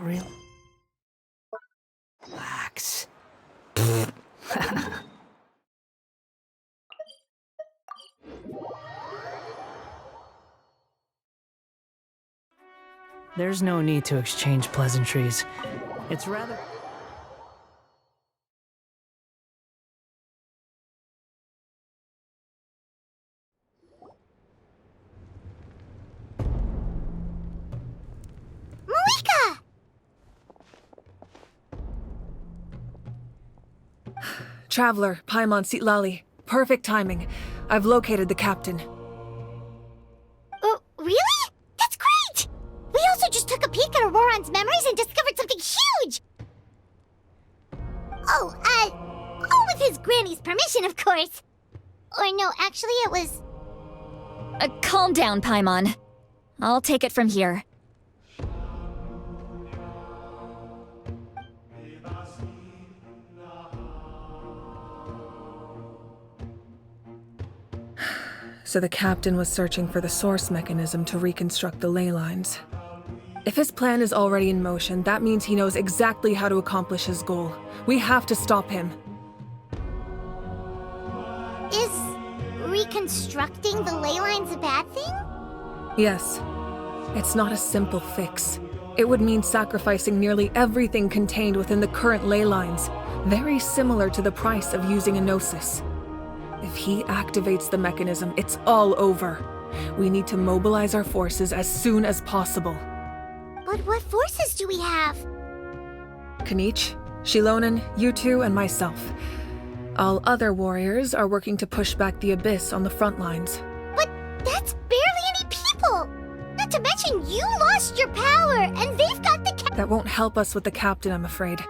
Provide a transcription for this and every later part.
Real. Relax. There's no need to exchange pleasantries. It's rather... Traveler, Paimon Sitlali. Perfect timing. I've located the captain. Oh, really? That's great! We also just took a peek at Auroran's memories and discovered something huge! Oh, with his granny's permission, of course. Or no, actually it was... Calm down, Paimon. I'll take it from here. So the captain was searching for the source mechanism to reconstruct the ley lines. If his plan is already in motion, that means he knows exactly how to accomplish his goal. We have to stop him. Is reconstructing the ley lines a bad thing? Yes. It's not a simple fix. It would mean sacrificing nearly everything contained within the current ley lines, very similar to the price of using a gnosis. If he activates the mechanism, it's all over. We need to mobilize our forces as soon as possible. But what forces do we have? Khanri'ah, Shilonen, you two, and myself. All other warriors are working to push back the Abyss on the front lines. But that's barely any people! Not to mention you lost your power, and they've got the That won't help us with the captain, I'm afraid.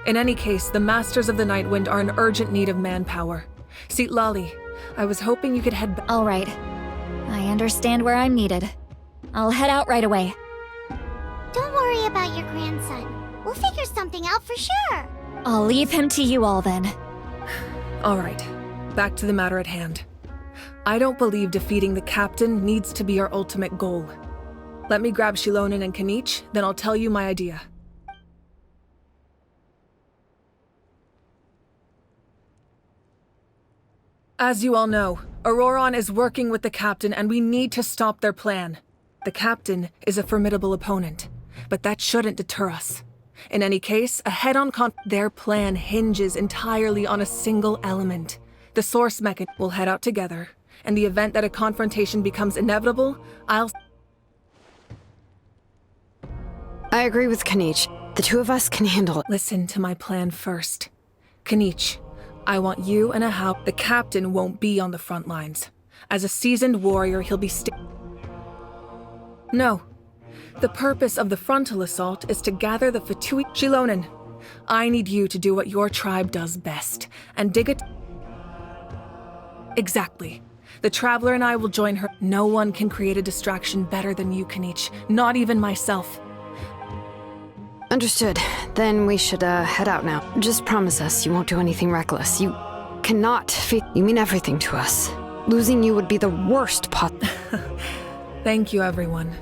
In any case, the Masters of the Nightwind are in urgent need of manpower. See, Lolly, I was hoping you could head back. All right. I understand where I'm needed. I'll head out right away. Don't worry about your grandson. We'll figure something out for sure. I'll leave him to you all then. All right, back to the matter at hand. I don't believe defeating the captain needs to be our ultimate goal. Let me grab Shilonen and Khanri'ah, then I'll tell you my idea. As you all know, Auroron is working with the captain and we need to stop their plan. The captain is a formidable opponent, but that shouldn't deter us. In any case, a head-on their plan hinges entirely on a single element. The source mechanism will head out together. In the event that a confrontation becomes inevitable, I agree with Khanri'ah. The two of us can handle it. Listen to my plan first. Khanri'ah, I want you and Ahau. The captain won't be on the front lines. As a seasoned warrior, he'll be No. The purpose of the frontal assault is to gather the Fatui. Shilonen, I need you to do what your tribe does best, and dig it. Exactly. The Traveler and I will join her. No one can create a distraction better than you, Khanri'ah, not even myself. Understood. Then we should head out now. Just promise us you won't do anything reckless. You cannot You mean everything to us. Losing you would be the worst Thank you, everyone.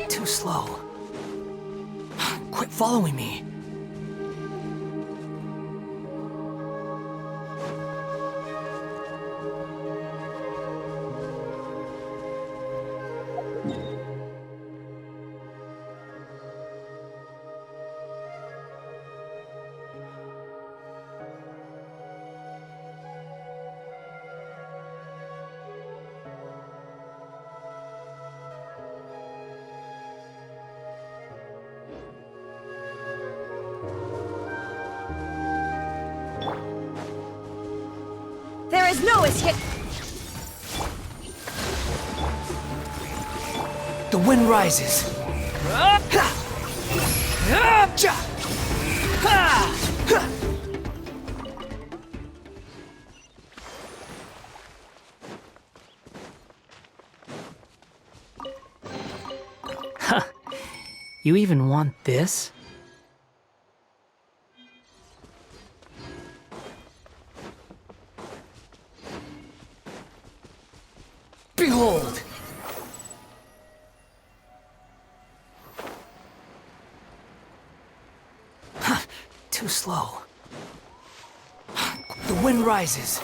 Too slow. Quit following me. There is no escape. The wind rises. You even want this? Behold! Too slow. The wind rises.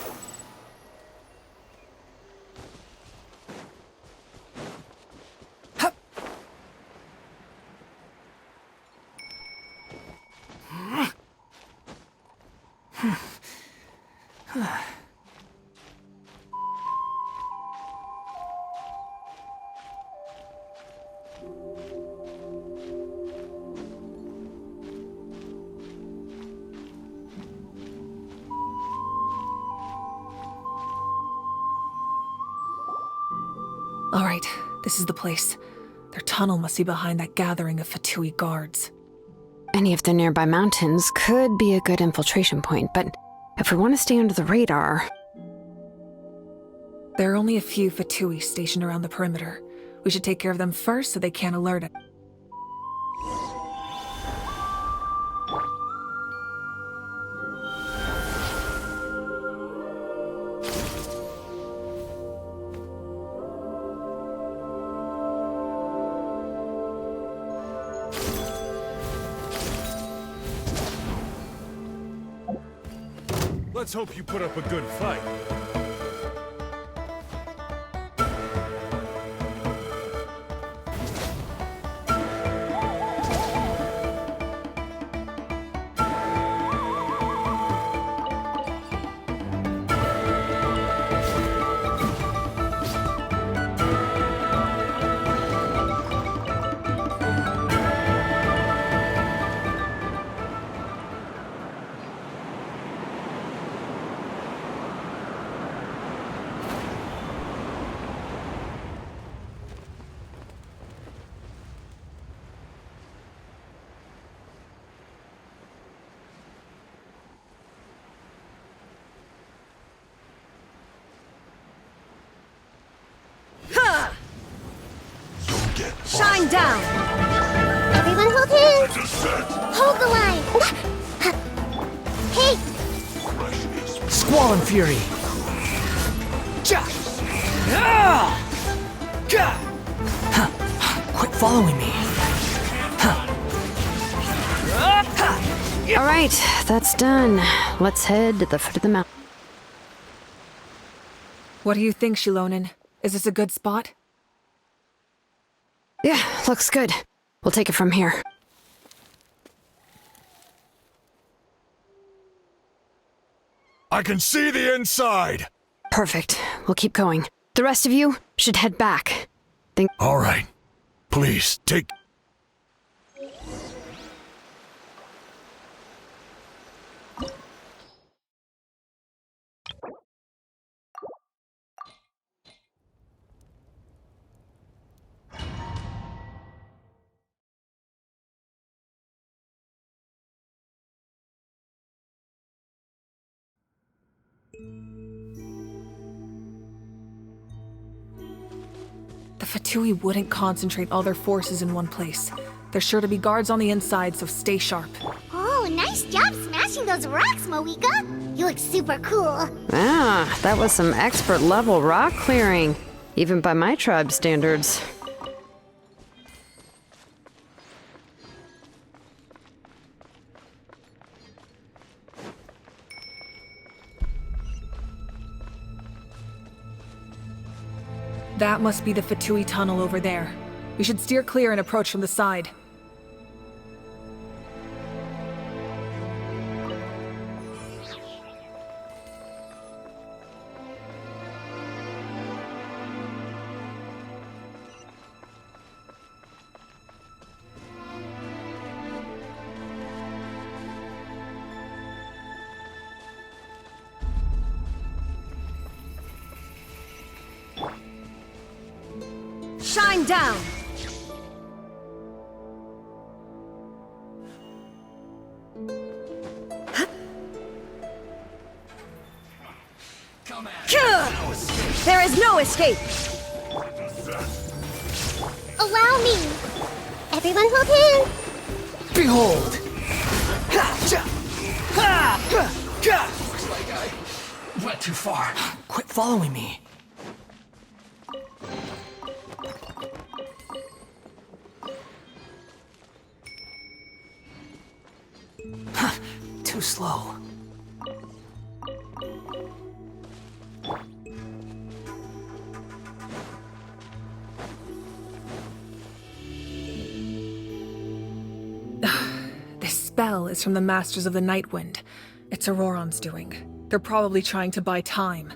All right, this is the place. Their tunnel must be behind that gathering of Fatui guards. Any of the nearby mountains could be a good infiltration point, but if we want to stay under the radar... There are only a few Fatui stationed around the perimeter. We should take care of them first so they can't alert us. Let's hope you put up a good fight. Shine down! Everyone hold hands! Hold the line! Hey! Squall and Fury! Ja! Ah! Ja! Huh. Quit following me! All right, that's done. Let's head to the foot of the mountain. What do you think, Shilonen? Is this a good spot? Yeah, looks good. We'll take it from here. I can see the inside! Perfect. We'll keep going. The rest of you should head back. All right. Please, take... The Fatui wouldn't concentrate all their forces in one place. There's sure to be guards on the inside, so stay sharp. Oh, nice job smashing those rocks, Moeka! You look super cool! Ah, that was some expert level rock clearing, even by my tribe standards. That must be the Fatui tunnel over there. We should steer clear and approach from the side. Shine down! There is no escape! Allow me! Everyone hold hands! Behold! Ha! Ja! Ha! Ha! Ja! Looks like I went too far. Quit following me. Too slow. This spell is from the Masters of the Night Wind. It's Auroron's doing. They're probably trying to buy time.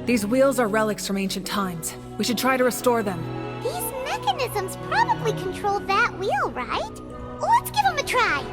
These wheels are relics from ancient times. We should try to restore them. These mechanisms probably control that wheel, right? Let's give them a try!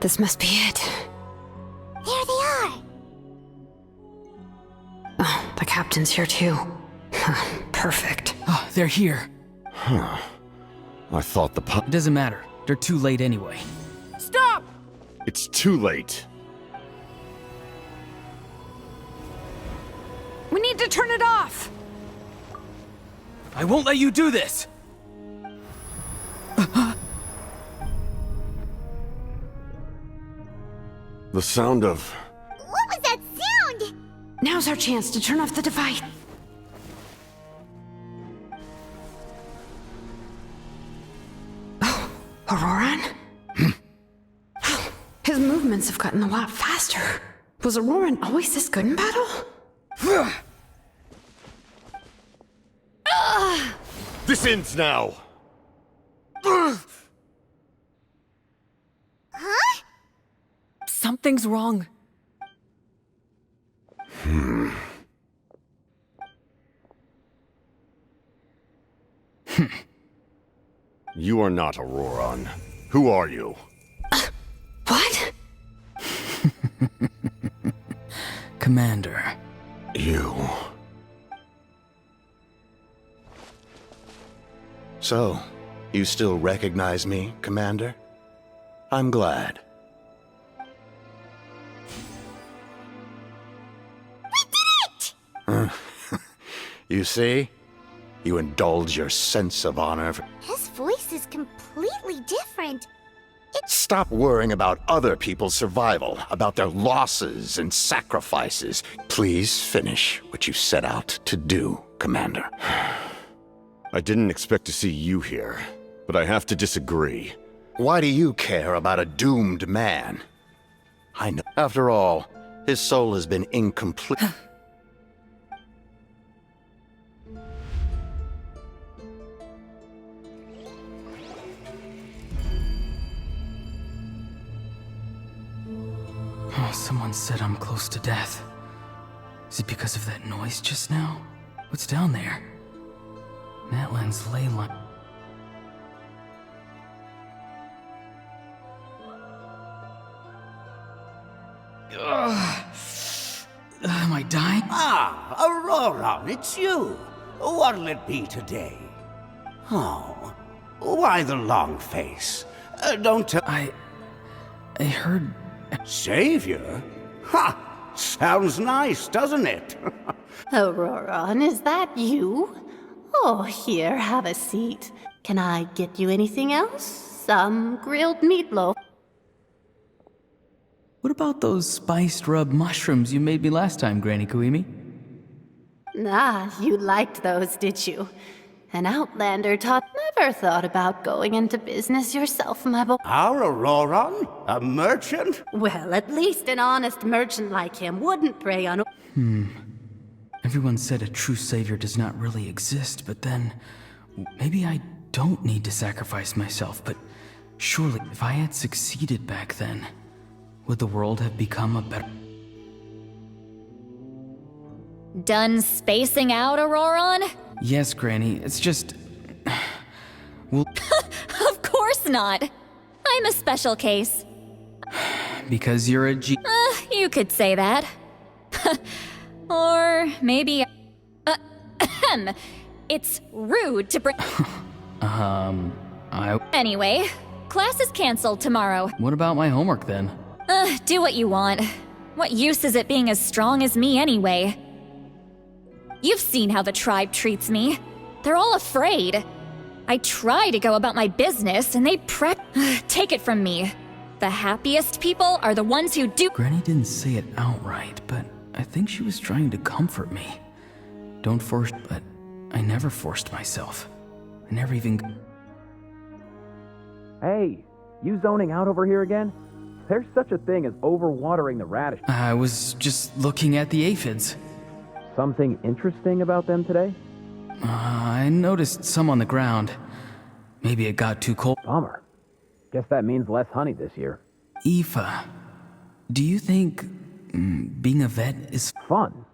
This must be it. There they are. Oh, the captain's here too. Perfect. Oh, they're here. I thought the It doesn't matter. They're too late anyway. Stop! It's too late. We need to turn it off! I won't let you do this! The sound of... What was that sound? Now's our chance to turn off the device. Oh, Auroran? His movements have gotten a lot faster. Was Auroran always this good in battle? This ends now! Huh? Something's wrong. You are not Auroran. Who are you? What? Commander. You... So, you still recognize me, Commander? I'm glad. You see? You indulge your sense of honor. His voice is completely different. Stop worrying about other people's survival, about their losses and sacrifices. Please finish what you set out to do, Commander. I didn't expect to see you here, but I have to disagree. Why do you care about a doomed man? I know. After all, his soul has been incomplete. Oh, someone said I'm close to death. Is it because of that noise just now? What's down there? Natlan's ley line. Am I dying? Ah, Auroran, it's you. What'll it be today? Oh, why the long face? Don't tell... I heard... Savior? Ha! Sounds nice, doesn't it? Auroran, is that you? Oh, here, have a seat. Can I get you anything else? Some grilled meatloaf? What about those spiced rub mushrooms you made me last time, Granny Kuimi? Ah, you liked those, did you? An outlander taught never thought about going into business yourself, my boy. Our Auroran? A merchant? Well, at least an honest merchant like him wouldn't prey on... Everyone said a true savior does not really exist, but then... maybe I don't need to sacrifice myself, but surely if I had succeeded back then, would the world have become a better... Done spacing out, Auroran? Yes, Granny, it's just... well, Of course not. I'm a special case. because you're a G... You could say that. Or maybe... It's rude to bring... Anyway, class is canceled tomorrow. What about my homework then? Do what you want. What use is it being as strong as me anyway? You've seen how the tribe treats me. They're all afraid. I try to go about my business, and they take it from me. The happiest people are the ones who do- Granny didn't say it outright, but I think she was trying to comfort me. Don't force... but I never forced myself. I never even... Hey, you zoning out over here again? There's such a thing as overwatering the radish. I was just looking at the aphids. Something interesting about them today? I noticed some on the ground. Maybe it got too cold. Bummer. Guess that means less honey this year. Aoife, do you think being a vet is Fun?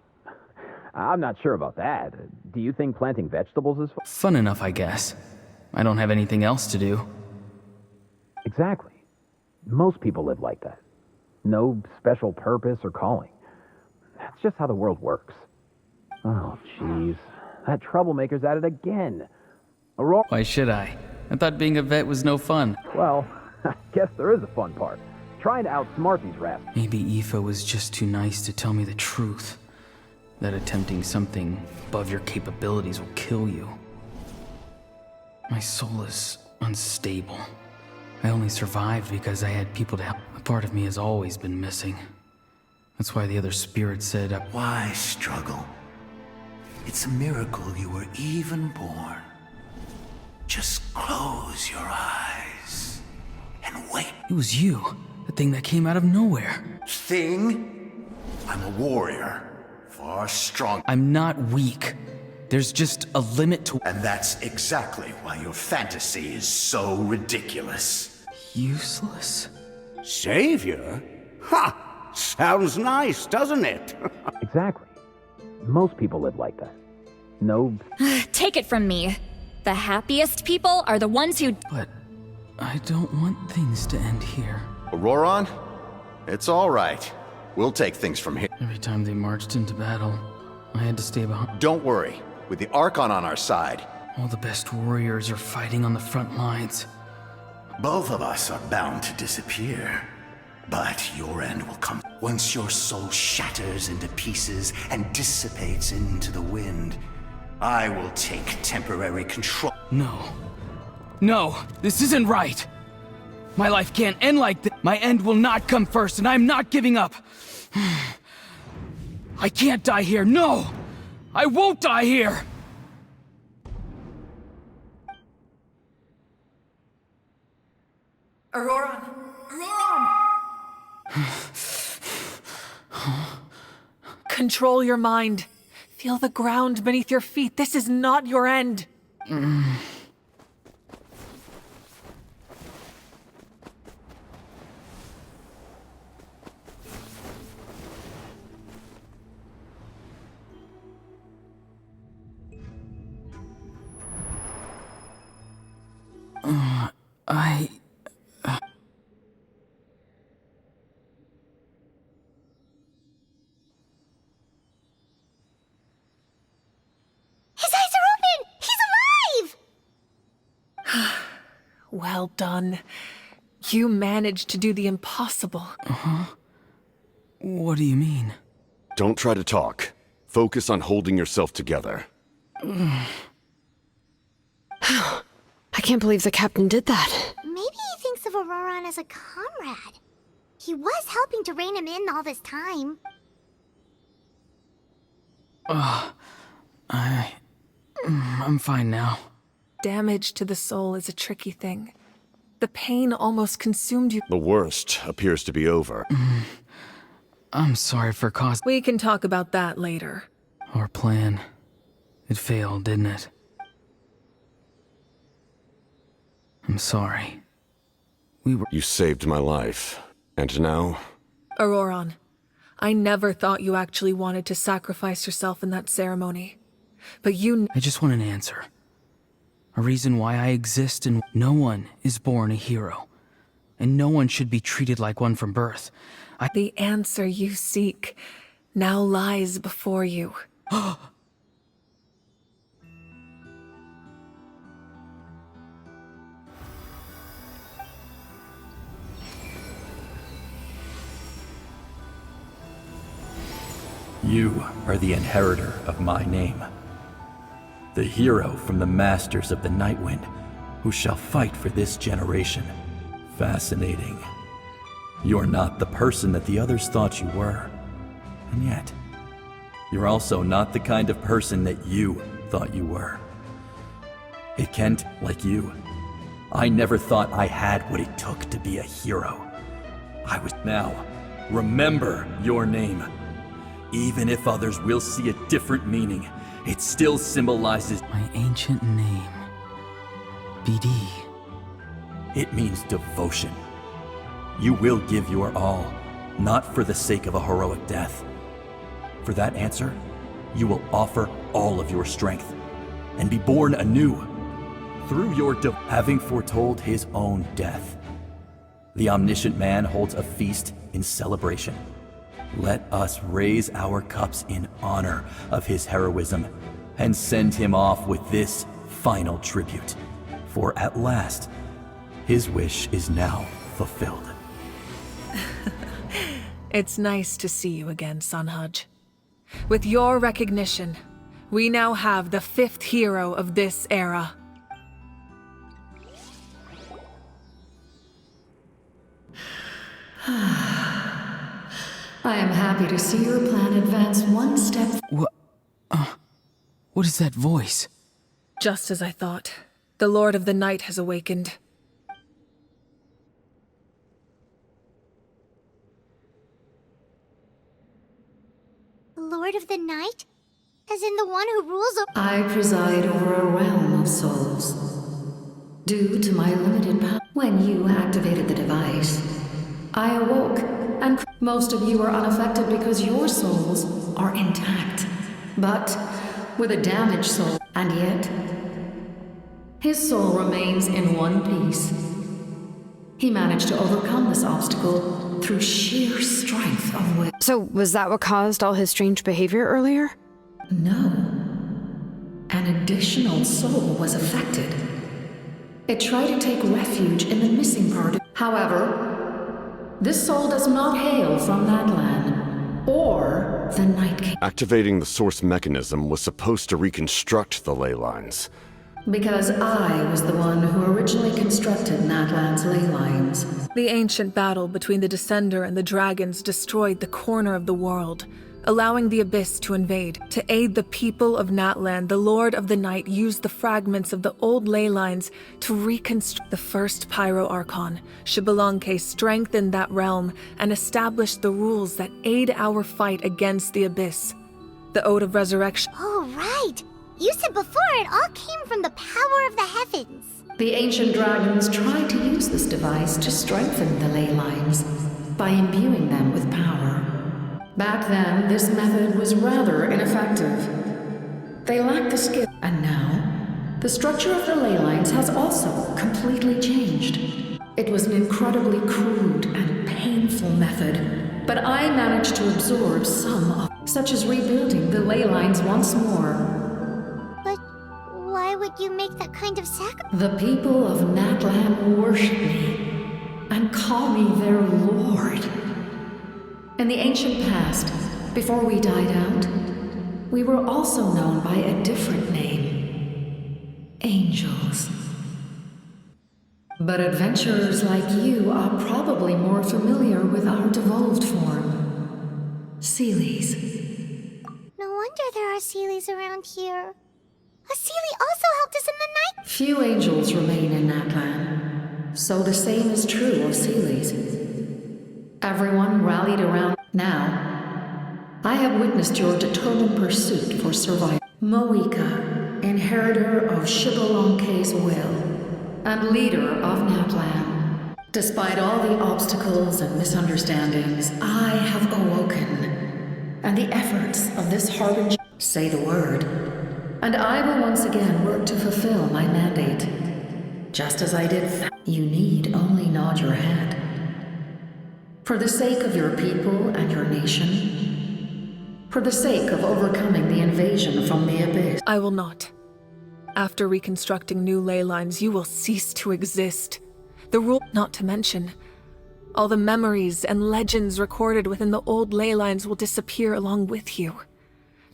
I'm not sure about that. Do you think planting vegetables is fun? fun enough, I guess? I don't have anything else to do. Exactly. Most people live like that. No special purpose or calling. That's just how the world works. Oh, jeez. That troublemaker's at it again. Aurora... Why should I? I thought being a vet was no fun. Well, I guess there is a fun part. Trying to outsmart these rats. Maybe Aoife was just too nice to tell me the truth. That attempting something above your capabilities will kill you. My soul is unstable. I only survived because I had people to help. A part of me has always been missing. That's why the other spirit said, Why struggle? It's a miracle you were even born. Just close your eyes and wait. It was you, the thing that came out of nowhere. Thing? I'm a warrior. Far strong. I'm not weak. There's just a limit to... And that's exactly why your fantasy is so ridiculous. Useless? Savior? Ha! Sounds nice, doesn't it? Exactly. Most people live like that. No... Take it from me. The happiest people are the ones who... But I don't want things to end here. Auroron? It's all right. We'll take things from here. Every time they marched into battle, I had to stay behind. Don't worry. With the Archon on our side. All the best warriors are fighting on the front lines. Both of us are bound to disappear. But your end will come. Once your soul shatters into pieces and dissipates into the wind, I will take temporary control. No. No, this isn't right. My life can't end like this. My end will not come first, and I'm not giving up. I can't die here. No! I won't die here! Auroron! Auroron! Control your mind. Feel the ground beneath your feet. This is not your end. His eyes are open! He's alive! Well done. You managed to do the impossible. What do you mean? Don't try to talk. Focus on holding yourself together. I can't believe the captain did that. Maybe he thinks of Auroron as a comrade. He was helping to rein him in all this time. I'm fine now. Damage to the soul is a tricky thing. The pain almost consumed you. The worst appears to be over. I'm sorry for causing... We can talk about that later. Our plan. It failed, didn't it? I'm sorry. You saved my life. And now... Auroron, I never thought you actually wanted to sacrifice yourself in that ceremony. But you... I just want an answer. A reason why I exist, and no one is born a hero. And no one should be treated like one from birth. The answer you seek now lies before you. You are the inheritor of my name. The hero from the masters of the Nightwind, who shall fight for this generation. Fascinating. You're not the person that the others thought you were. And yet, you're also not the kind of person that you thought you were. It can't, like you. I never thought I had what it took to be a hero. I was now. Remember your name. Even if others will see a different meaning, it still symbolizes my ancient name. BD. It means devotion. You will give your all, not for the sake of a heroic death. For that answer, you will offer all of your strength and be born anew through your having foretold his own death. The omniscient man holds a feast in celebration. Let us raise our cups in honor of his heroism and send him off with this final tribute. For at last, his wish is now fulfilled. It's nice to see you again, Sunhudge. With your recognition, we now have the 5th hero of this era. I am happy to see your plan advance one step. What is that voice? Just as I thought. The Lord of the Night has awakened. Lord of the Night? As in the one who rules over— I preside over a realm of souls. Due to my limited power, when you activated the device, I awoke, and most of you are unaffected because your souls are intact. But with a damaged soul, and yet, his soul remains in one piece. He managed to overcome this obstacle through sheer strength of will. So, was that what caused all his strange behavior earlier? No. An additional soul was affected. It tried to take refuge in the missing part. However, this soul does not hail from Natlan or the Night King. Activating the source mechanism was supposed to reconstruct the ley lines. Because I was the one who originally constructed Natlan's ley lines. The ancient battle between the Descender and the dragons destroyed the corner of the world, allowing the Abyss to invade. To aid the people of Natlan, the Lord of the Night used the fragments of the old ley lines to reconstruct the first Pyro Archon. Xbalanque strengthened that realm and established the rules that aid our fight against the Abyss. The Ode of Resurrection. Oh, right! You said before it all came from the power of the heavens. The ancient dragons tried to use this device to strengthen the ley lines by imbuing them with power. Back then, this method was rather ineffective. They lacked the skill, and now, the structure of the ley lines has also completely changed. It was an incredibly crude and painful method, but I managed to absorb some of, such as rebuilding the ley lines once more. Why would you make that kind of sacrifice? The people of Natlan worship me and call me their lord. In the ancient past, before we died out, we were also known by a different name. Angels. But adventurers like you are probably more familiar with our devolved form. Steelies. No wonder there are steelies around here. A steely also helped us in the night. Few angels remain in Natlan, so the same is true of steelies. Everyone rallied around. Now, I have witnessed your determined pursuit for survival. Moika, inheritor of Xbalanque's will, and leader of Natlan. Despite all the obstacles and misunderstandings, I have awoken, and the efforts of this harbinger say the word. And I will once again work to fulfill my mandate. Just as I did. You need only nod your head. For the sake of your people and your nation. For the sake of overcoming the invasion from the Abyss. I will not. After reconstructing new ley lines, you will cease to exist. The rule, not to mention, all the memories and legends recorded within the old ley lines will disappear along with you.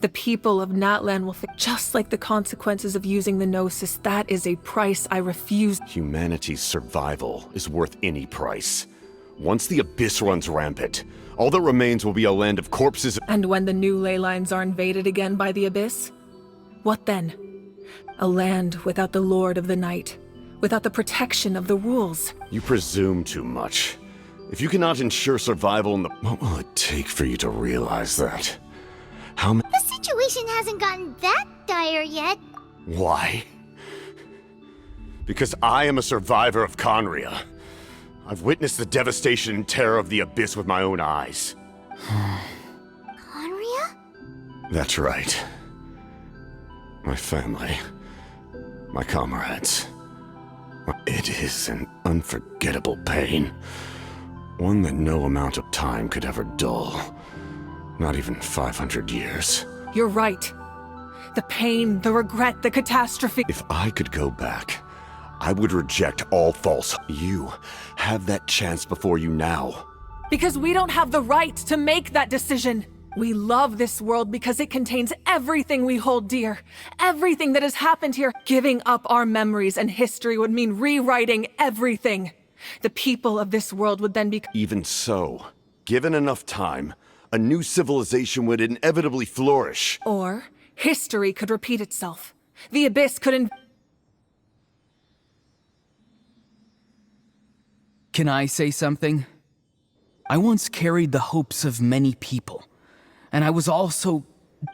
The people of Natlan will just like the consequences of using the Gnosis. That is a price I refuse. Humanity's survival is worth any price. Once the Abyss runs rampant, all that remains will be a land of corpses. And when the new ley lines are invaded again by the Abyss? What then? A land without the Lord of the Night, without the protection of the rules. You presume too much. If you cannot ensure survival in the... What will it take for you to realize that? The situation hasn't gotten that dire yet. Why? Because I am a survivor of Khanri'ah. I've witnessed the devastation and terror of the Abyss with my own eyes. Khanri'ah? That's right. My family. My comrades. It is an unforgettable pain. One that no amount of time could ever dull. Not even 500 years. You're right. The pain, the regret, the catastrophe. If I could go back, I would reject all false. You have that chance before you now. Because we don't have the right to make that decision. We love this world because it contains everything we hold dear. Everything that has happened here. Giving up our memories and history would mean rewriting everything. The people of this world would then be... Even so, given enough time, a new civilization would inevitably flourish. Or history could repeat itself. The Abyss could... Can I say something? I once carried the hopes of many people, and I was also...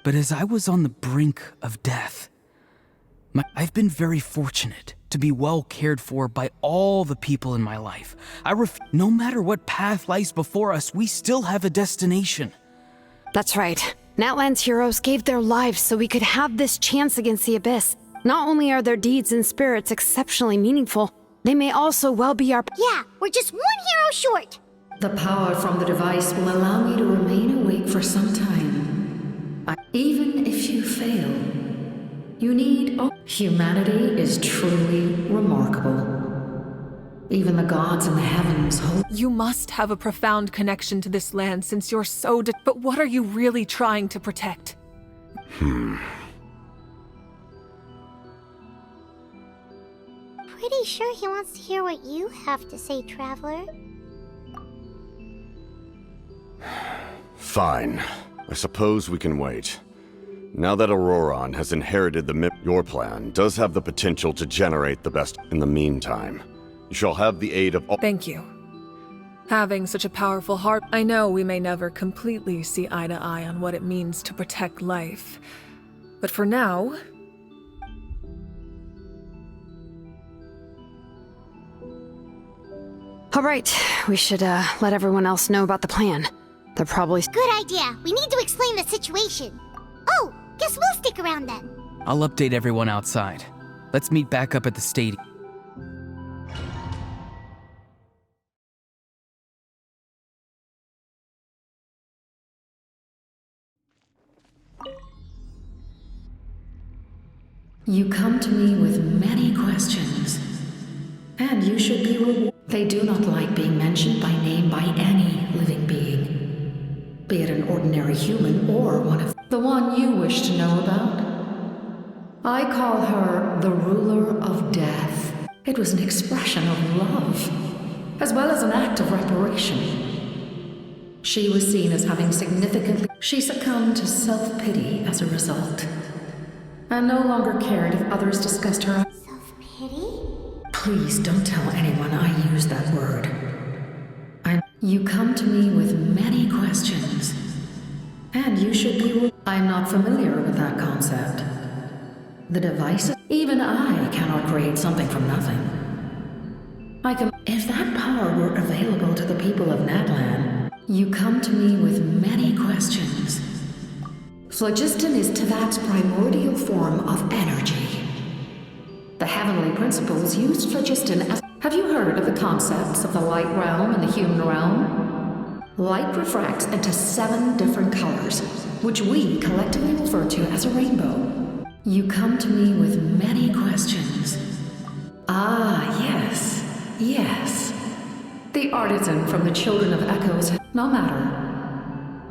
But as I was on the brink of death, I've been very fortunate to be well cared for by all the people in my life. No matter what path lies before us, we still have a destination. That's right. Natlan's heroes gave their lives so we could have this chance against the Abyss. Not only are their deeds and spirits exceptionally meaningful, they may also well be our... Yeah, we're just one hero short. The power from the device will allow me to remain awake for some time. Even if you fail, you need... Humanity is truly remarkable. Even the gods in the heavens hope... You must have a profound connection to this land since you're so... But what are you really trying to protect? Pretty sure he wants to hear what you have to say, Traveler. Fine. I suppose we can wait. Now that Auroron has inherited your plan does have the potential to generate the best. In the meantime, you shall have the aid of all... Thank you. Having such a powerful heart, I know we may never completely see eye to eye on what it means to protect life. But for now... All right, we should let everyone else know about the plan. They're probably... Good idea. We need to explain the situation. Oh, guess we'll stick around then. I'll update everyone outside. Let's meet back up at the stadium. You come to me with many questions, and you should be rewarded. They do not like being mentioned by name by any living being, be it an ordinary human or one of the one you wish to know about. I call her the ruler of death. It was an expression of love, as well as an act of reparation. She was seen as having significantly... She succumbed to self-pity as a result, and no longer cared if others discussed her. Self-pity? Please don't tell anyone I use that word. You come to me with many questions, and you should be... I'm not familiar with that concept. The devices... Even I cannot create something from nothing. I can... If that power were available to the people of Natlan, you come to me with many questions. Phlogiston is Teyvat's primordial form of energy. The heavenly principles used phlogiston as... Have you heard of the concepts of the light realm and the human realm? Light refracts into 7 different colors, which we collectively refer to as a rainbow. You come to me with many questions. Ah, yes, yes. The artisan from the Children of Echoes. No matter.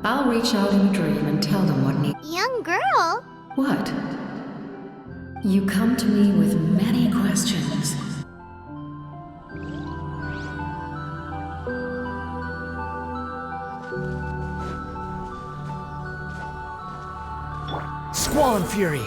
I'll reach out in a dream and tell them what needs... Young girl? What? You come to me with many questions. Squall Fury!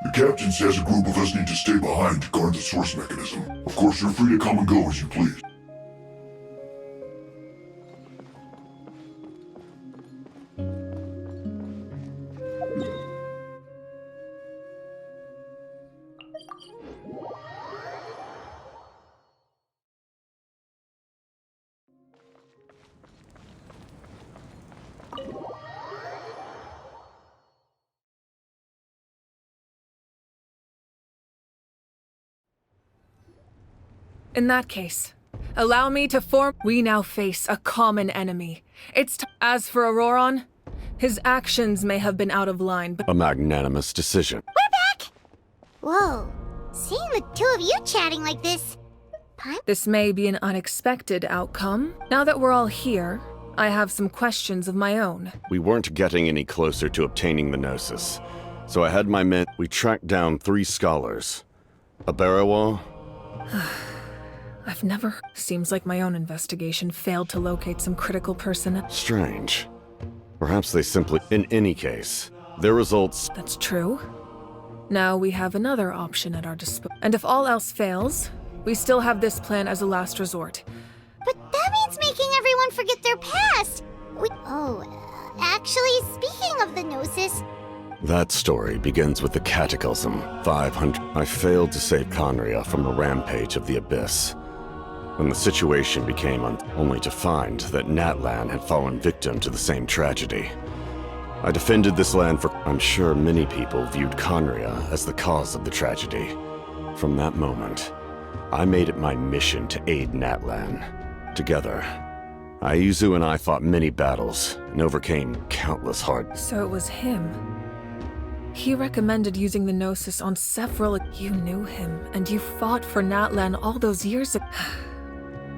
The captain says a group of us need to stay behind to guard the source mechanism. Of course, you're free to come and go as you please. In that case, allow me to form. We now face a common enemy. As for Auroron, his actions may have been out of line, but A magnanimous decision. We're back! Whoa. Seeing the two of you chatting like this... this may be an unexpected outcome. Now that we're all here, I have some questions of my own. We weren't getting any closer to obtaining the Gnosis, so I had my men. We tracked down 3 scholars. A Barawa. I've never... Seems like my own investigation failed to locate some critical personnel. Strange. Perhaps they simply... In any case, their results... That's true. Now we have another option at our disposal. And if all else fails, we still have this plan as a last resort. But that means making everyone forget their past! Actually, speaking of the Gnosis... That story begins with the Cataclysm 500. I failed to save Khanri'ah from a rampage of the Abyss. When the situation became only to find that Natlan had fallen victim to the same tragedy. I defended this land for... I'm sure many people viewed Khanri'ah as the cause of the tragedy. From that moment, I made it my mission to aid Natlan. Together, Aizu and I fought many battles and overcame countless hard... So it was him. He recommended using the Gnosis on several... You knew him, and you fought for Natlan all those years ago.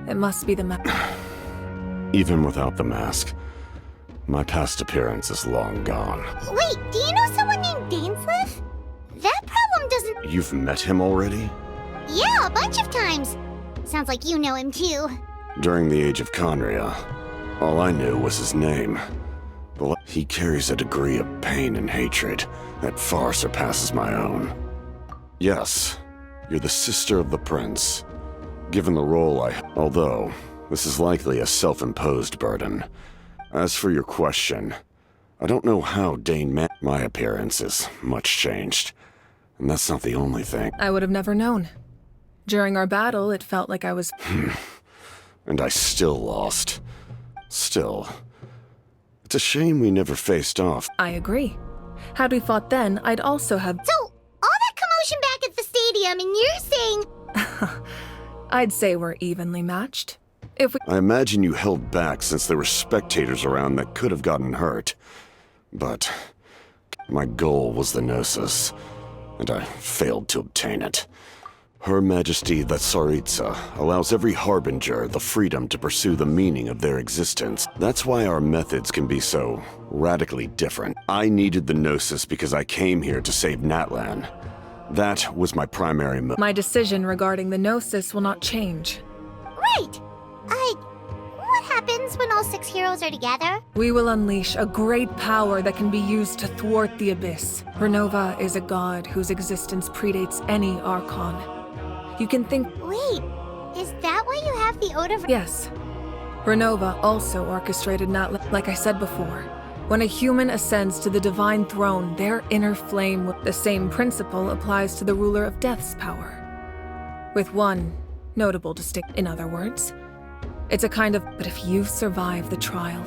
It must be the Even without the mask, my past appearance is long gone. Wait, do you know someone named Dain? That problem doesn't... You've met him already? Yeah, a bunch of times. Sounds like you know him too. During the age of Khanri'ah, all I knew was his name. But he carries a degree of pain and hatred that far surpasses my own. Yes, you're the sister of the prince. Given the role although, this is likely a self-imposed burden. As for your question, I don't know how Dain met. My appearance is much changed. And that's not the only thing. I would have never known. During our battle, it felt like I was... And I still lost. Still. It's a shame we never faced off. I agree. Had we fought then, I'd also have... So, all that commotion back at the stadium, and you're saying... I'd say we're evenly matched. If we... I imagine you held back since there were spectators around that could have gotten hurt. But my goal was the Gnosis, and I failed to obtain it. Her Majesty the Tsaritsa allows every harbinger the freedom to pursue the meaning of their existence. That's why our methods can be so radically different. I needed the Gnosis because I came here to save Natlan. That was my primary My decision regarding the Gnosis will not change. Right! What happens when all 6 heroes are together? We will unleash a great power that can be used to thwart the Abyss. Renova is a god whose existence predates any Archon. You can think... Wait, is that why you have the Ode of... Yes. Renova also orchestrated Natlan. Like I said before, when a human ascends to the divine throne, their inner flame... The same principle applies to the ruler of Death's power. With one notable distinction. In other words, it's a kind of... But if you survive the trial,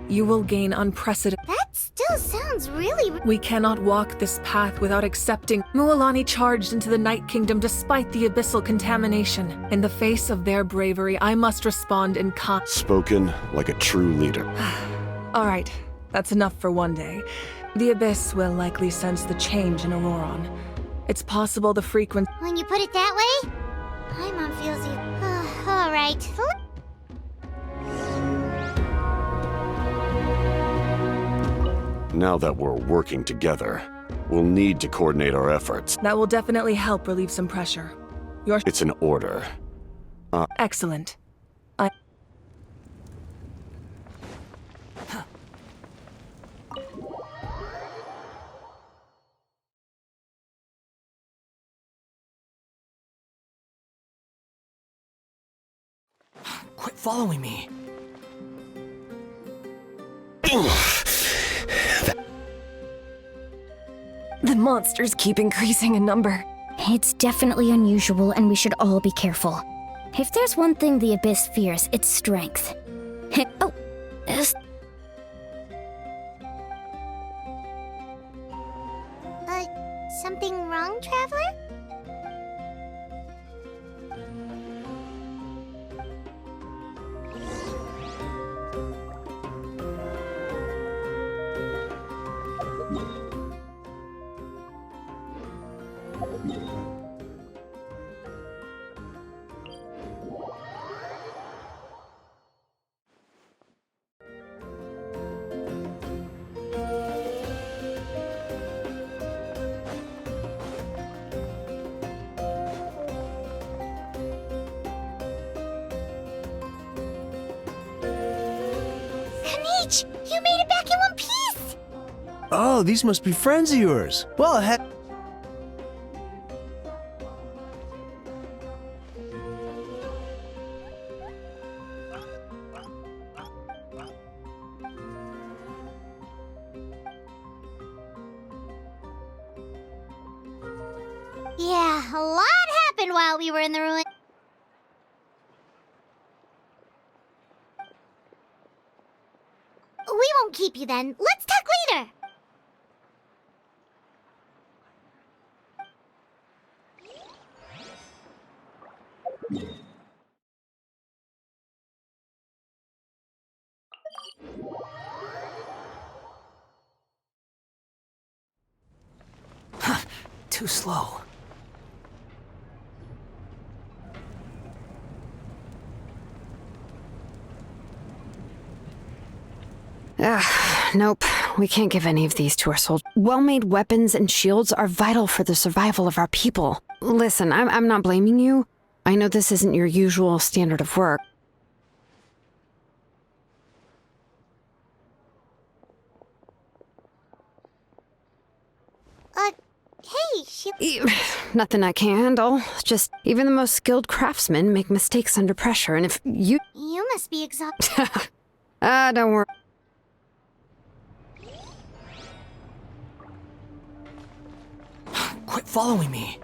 you will gain unprecedented... That still sounds really... We cannot walk this path without accepting... Mualani charged into the Night Kingdom despite the abyssal contamination. In the face of their bravery, I must respond in Spoken like a true leader. All right, that's enough for one day. The Abyss will likely sense the change in Auroron. It's possible the frequency... When you put it that way, my mom feels you. All right. Now that we're working together, we'll need to coordinate our efforts. That will definitely help relieve some pressure. It's an order. Excellent. Quit following me. The monsters keep increasing in number. It's definitely unusual, and we should all be careful. If there's one thing the Abyss fears, it's strength. Oh, Something wrong, Traveler? Reach! You made it back in one piece! Oh, these must be friends of yours. Well, Yeah, a lot happened while we were in the ruin. We won't keep you then. Let's talk later. Too slow. Nope. We can't give any of these to our soldiers. Well-made weapons and shields are vital for the survival of our people. Listen, I'm not blaming you. I know this isn't your usual standard of work. Hey, Nothing I can't handle. Just even the most skilled craftsmen make mistakes under pressure, and if you... You must be exhausted. Don't worry. Quit following me.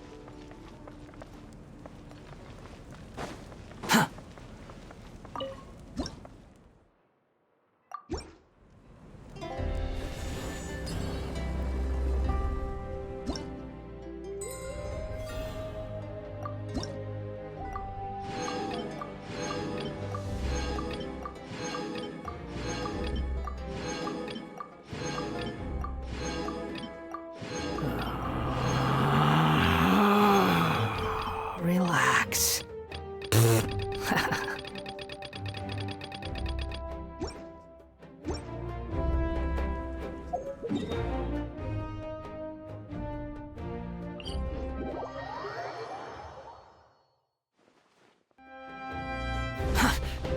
Relax.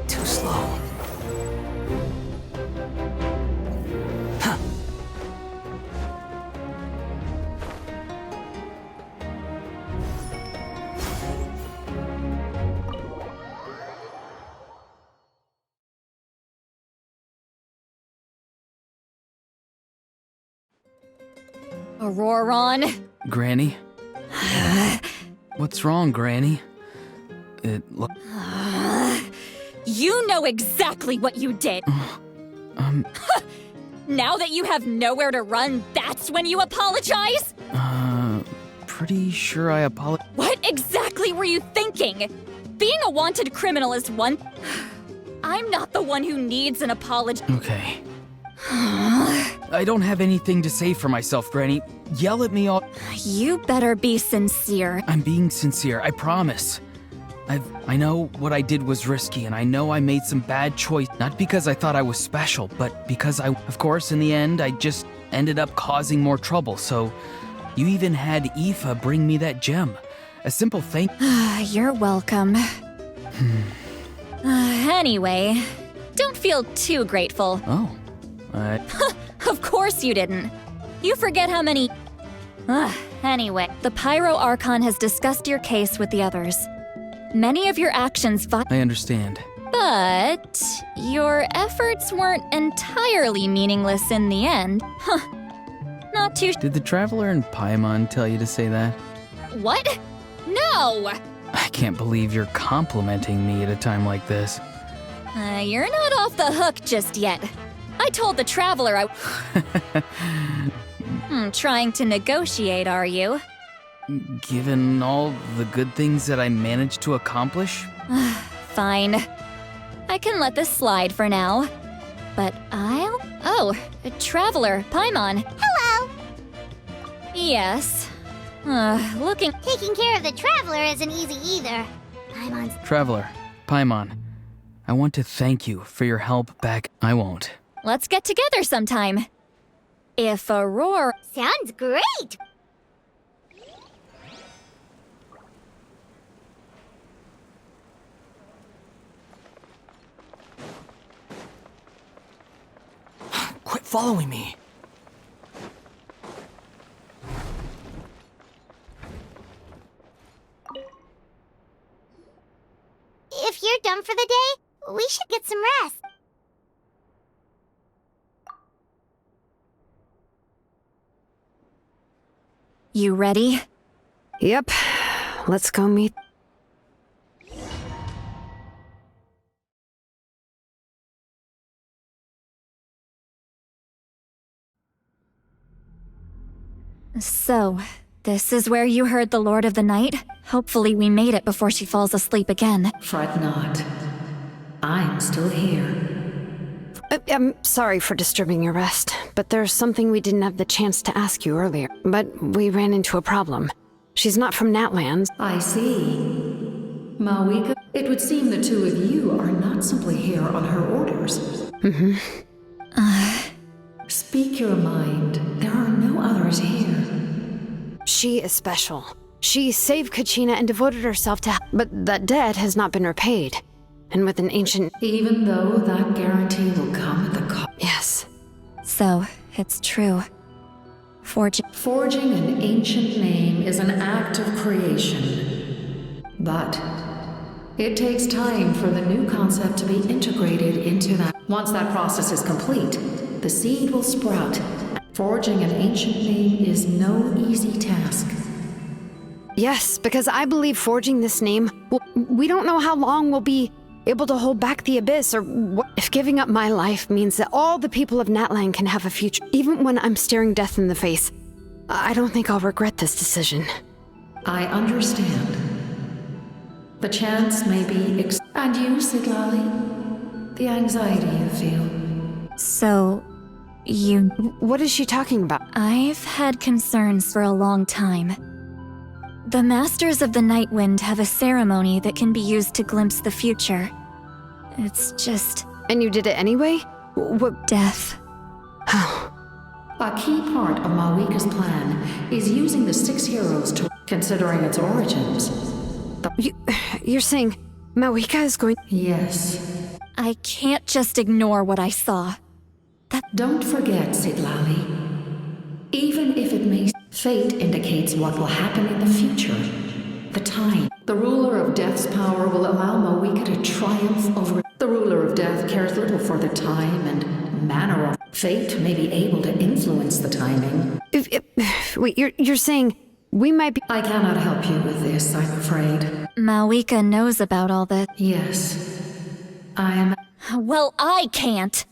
Too slow. Auroron. Granny? What's wrong, Granny? You know exactly what you did. Now that you have nowhere to run, that's when you apologize? Pretty sure I apologize. What exactly were you thinking? Being a wanted criminal is one... I'm not the one who needs an apology. Okay. I don't have anything to say for myself, Granny. Yell at me all... You better be sincere. I'm being sincere, I promise. I know what I did was risky, and I know I made some bad choice. Not because I thought I was special, but because of course, in the end, I just ended up causing more trouble, so... You even had Aoife bring me that gem. A simple thank... You're welcome. Anyway, don't feel too grateful. Oh, Of course you didn't. You forget how many... Anyway, the Pyro Archon has discussed your case with the others. Many of your actions... I understand. But your efforts weren't entirely meaningless in the end. Not too... Did the Traveler and Paimon tell you to say that? What? No! I can't believe you're complimenting me at a time like this. You're not off the hook just yet. I told the Traveler trying to negotiate, are you? Given all the good things that I managed to accomplish? Fine. I can let this slide for now. But I'll... Oh, Traveler, Paimon. Hello! Yes. Taking care of the Traveler isn't easy either. Paimon's... Traveler, Paimon, I want to thank you for your help back. I won't. Let's get together sometime. If Aurora... Sounds great! Quit following me. If you're done for the day, we should get some rest. You ready? Yep. Let's go meet. So, this is where you heard the Lord of the Night? Hopefully we made it before she falls asleep again. Fret not. I'm still here. I'm sorry for disturbing your rest, but there's something we didn't have the chance to ask you earlier. But we ran into a problem. She's not from Natlan. I see. Mawika, it would seem the two of you are not simply here on her orders. Mm-hmm. Speak your mind. There are no others here. She is special. She saved Kachina and devoted herself to... But that debt has not been repaid. And with an ancient... Even though that guarantee will come at the cost... Yes. So, it's true. Forging an ancient name is an act of creation. But it takes time for the new concept to be integrated into that. Once that process is complete, the seed will sprout. Forging an ancient name is no easy task. Yes, because I believe forging this name... we don't know how long we'll be able to hold back the Abyss, or what if giving up my life means that all the people of Natlan can have a future. Even when I'm staring death in the face, I don't think I'll regret this decision. I understand. The chance may be and you, Siglali? The anxiety you feel. So, you... What is she talking about? I've had concerns for a long time. The Masters of the Nightwind have a ceremony that can be used to glimpse the future. It's just... And you did it anyway? What? Death. Oh. A key part of Mawika's plan is using the 6 heroes to... Considering its origins. You're saying Mawika is going... Yes. I can't just ignore what I saw. Don't forget, Siglali. Even if it may... Fate indicates what will happen in the future. The time. The ruler of death's power will allow Mawika to triumph over... The ruler of death cares little for the time and manner of... Fate may be able to influence the timing. Wait, you're saying we might be... I cannot help you with this, I'm afraid. Mawika knows about all that. Yes. I am... Well, I can't.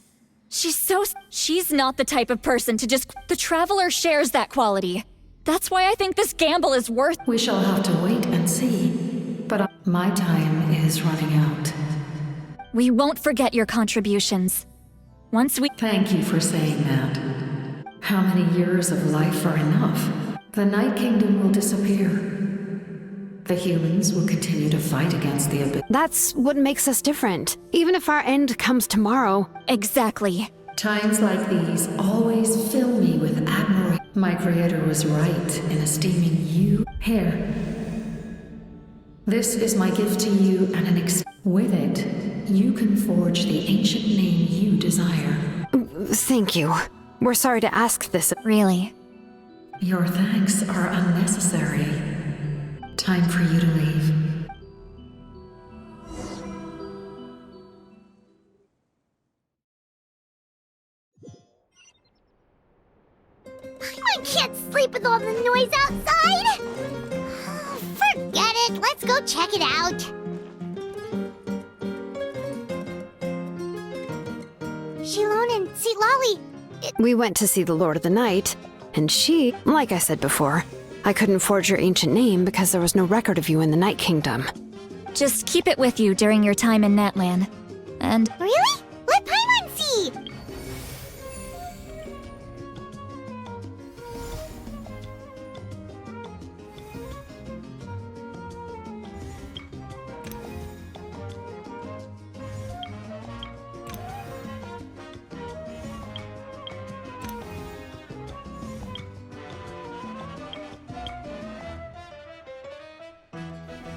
She's not the type of person to just... The Traveler shares that quality. That's why I think this gamble is worth... We shall have to wait and see. But my time is running out. We won't forget your contributions. Once we... Thank you for saying that. How many years of life are enough? The Night Kingdom will disappear. The humans will continue to fight against the Abyss. That's what makes us different. Even if our end comes tomorrow. Exactly. Times like these always fill me with admiration. My creator was right in esteeming you. Here. This is my gift to you and with it, you can forge the ancient name you desire. Thank you. We're sorry to ask this. Really? Your thanks are unnecessary. Time for you to leave. I can't sleep with all the noise outside! Forget it, let's go check it out. Shilon and Sitlali. We went to see the Lord of the Night, and she, like I said before, I couldn't forge your ancient name because there was no record of you in the Night Kingdom. Just keep it with you during your time in Natlan. And... Really? Let Paimon see!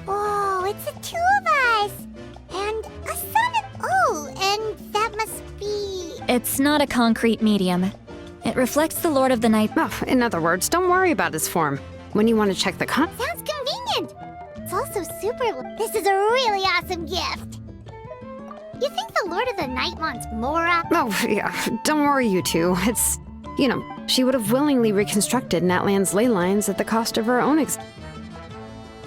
Whoa, it's the two of us! And a son of... Oh, and must be... It's not a concrete medium. It reflects the Lord of the Night. Oh, in other words, don't worry about his form. When you want to check the Sounds convenient! It's also super... This is a really awesome gift! You think the Lord of the Night wants Mora? Oh, yeah. Don't worry, you two. It's... You know, she would have willingly reconstructed Natlan's ley lines at the cost of her own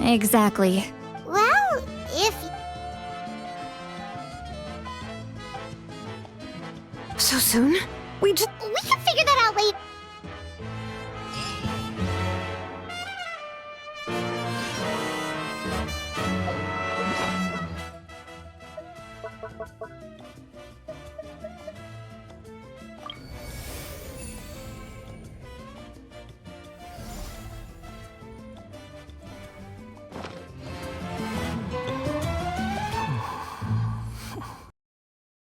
Exactly. Well, if... So soon? We can figure that out later.